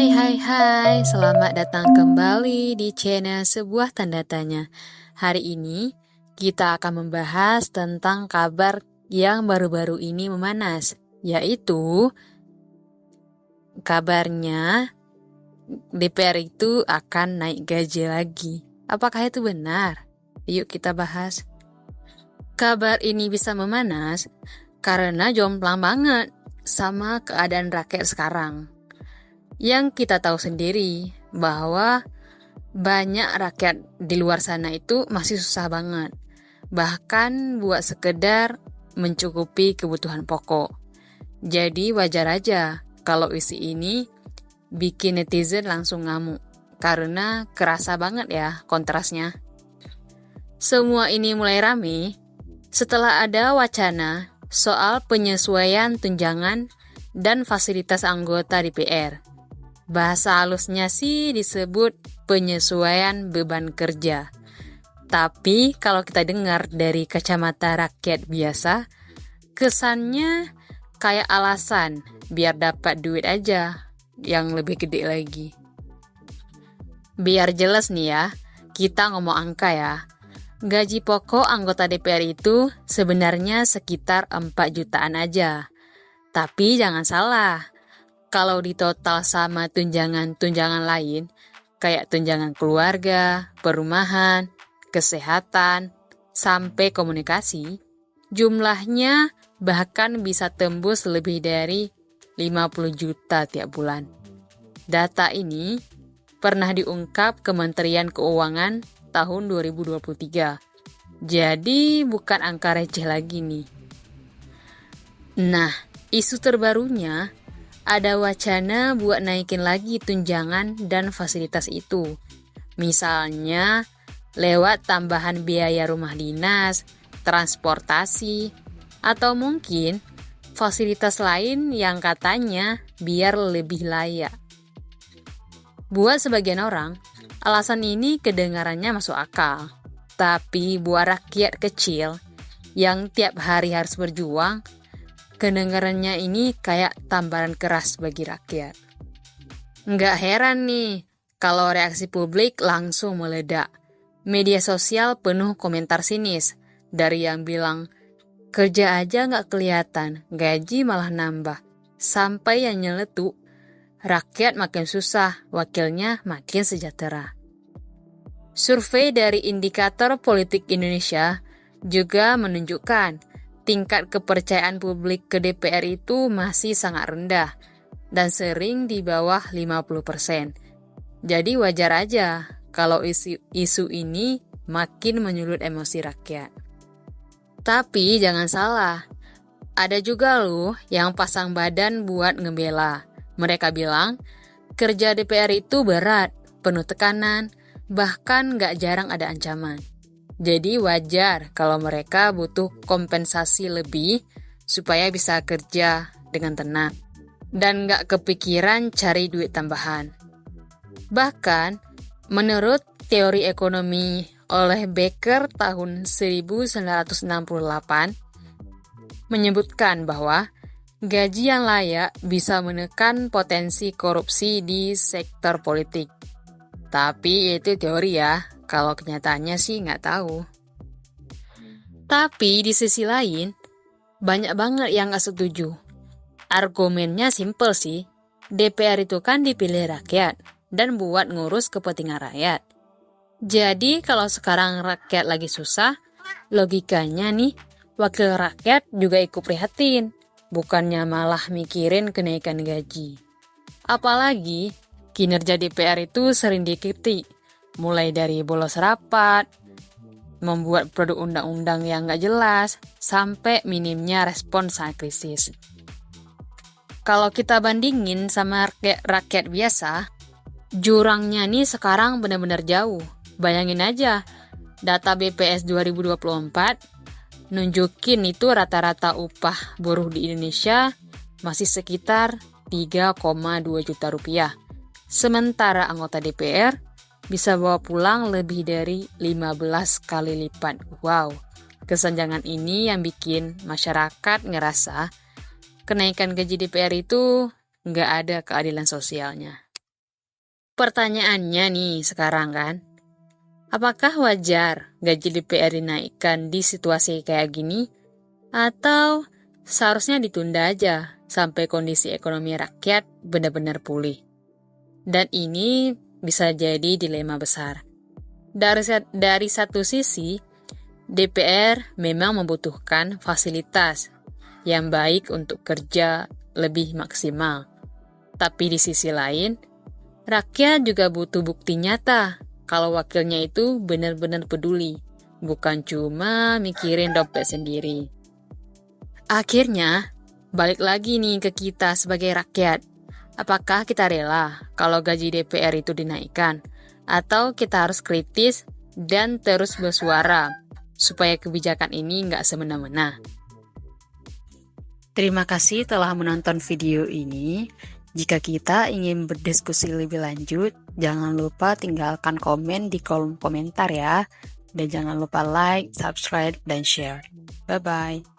Hai, selamat datang kembali di channel Sebuah Tanda Tanya. Hari ini kita akan membahas tentang kabar yang baru-baru ini memanas, yaitu kabarnya DPR itu akan naik gaji lagi. Apakah itu benar? Yuk kita bahas. Kabar ini bisa memanas karena jomplang banget sama keadaan rakyat sekarang. Yang kita tahu sendiri bahwa banyak rakyat di luar sana itu masih susah banget. Bahkan buat sekedar mencukupi kebutuhan pokok. Jadi wajar aja kalau isi ini bikin netizen langsung ngamuk. Karena kerasa banget ya kontrasnya. Semua ini mulai rame setelah ada wacana soal penyesuaian tunjangan dan fasilitas anggota DPR. Bahasa halusnya sih disebut penyesuaian beban kerja. Tapi kalau kita dengar dari kacamata rakyat biasa, kesannya kayak alasan biar dapat duit aja yang lebih gede lagi. Biar jelas nih ya, kita ngomong angka ya. Gaji pokok anggota DPR itu sebenarnya sekitar 4 jutaan aja. Tapi jangan salah, kalau ditotal sama tunjangan-tunjangan lain, kayak tunjangan keluarga, perumahan, kesehatan, sampai komunikasi, jumlahnya bahkan bisa tembus lebih dari 50 juta tiap bulan. Data ini pernah diungkap Kementerian Keuangan tahun 2023. Jadi bukan angka receh lagi nih. Nah, isu terbarunya ada wacana buat naikin lagi tunjangan dan fasilitas itu. Misalnya lewat tambahan biaya rumah dinas, transportasi, atau mungkin fasilitas lain yang katanya biar lebih layak. Buat sebagian orang, alasan ini kedengarannya masuk akal. Tapi buat rakyat kecil yang tiap hari harus berjuang, kedengarannya ini kayak tamparan keras bagi rakyat. Nggak heran nih kalau reaksi publik langsung meledak. Media sosial penuh komentar sinis. Dari yang bilang, kerja aja nggak kelihatan, gaji malah nambah. Sampai yang nyeletuk, rakyat makin susah, wakilnya makin sejahtera. Survei dari Indikator Politik Indonesia juga menunjukkan tingkat kepercayaan publik ke DPR itu masih sangat rendah dan sering di bawah 50%. Jadi wajar aja kalau isu ini makin menyulut emosi rakyat. Tapi jangan salah, ada juga loh yang pasang badan buat ngebela. Mereka bilang, kerja DPR itu berat, penuh tekanan, bahkan gak jarang ada ancaman. Jadi wajar kalau mereka butuh kompensasi lebih supaya bisa kerja dengan tenang dan gak kepikiran cari duit tambahan. Bahkan, menurut teori ekonomi oleh Becker tahun 1968, menyebutkan bahwa gaji yang layak bisa menekan potensi korupsi di sektor politik. Tapi itu teori ya. Kalau kenyataannya sih nggak tahu. Tapi di sisi lain, banyak banget yang nggak setuju. Argumennya simpel sih. DPR itu kan dipilih rakyat dan buat ngurus kepentingan rakyat. Jadi kalau sekarang rakyat lagi susah, logikanya nih, wakil rakyat juga ikut prihatin. Bukannya malah mikirin kenaikan gaji. Apalagi kinerja DPR itu sering dikritik. Mulai dari bolos rapat, membuat produk undang-undang yang nggak jelas, sampai minimnya respon saat krisis. Kalau kita bandingin sama rakyat biasa, jurangnya nih sekarang benar-benar jauh. Bayangin aja, data BPS 2024 nunjukin itu rata-rata upah buruh di Indonesia masih sekitar 3,2 juta rupiah. Sementara anggota DPR bisa bawa pulang lebih dari 15 kali lipat. Wow, kesenjangan ini yang bikin masyarakat ngerasa kenaikan gaji DPR itu nggak ada keadilan sosialnya. Pertanyaannya nih sekarang kan, apakah wajar gaji DPR dinaikkan di situasi kayak gini? Atau seharusnya ditunda aja sampai kondisi ekonomi rakyat benar-benar pulih? Dan ini bisa jadi dilema besar. Dari satu sisi, DPR memang membutuhkan fasilitas yang baik untuk kerja lebih maksimal. Tapi di sisi lain, rakyat juga butuh bukti nyata kalau wakilnya itu benar-benar peduli, bukan cuma mikirin dompet sendiri. Akhirnya, balik lagi nih ke kita sebagai rakyat. Apakah kita rela kalau gaji DPR itu dinaikkan? Atau kita harus kritis dan terus bersuara supaya kebijakan ini nggak semena-mena? Terima kasih telah menonton video ini. Jika kita ingin berdiskusi lebih lanjut, jangan lupa tinggalkan komen di kolom komentar ya. Dan jangan lupa like, subscribe, dan share. Bye-bye.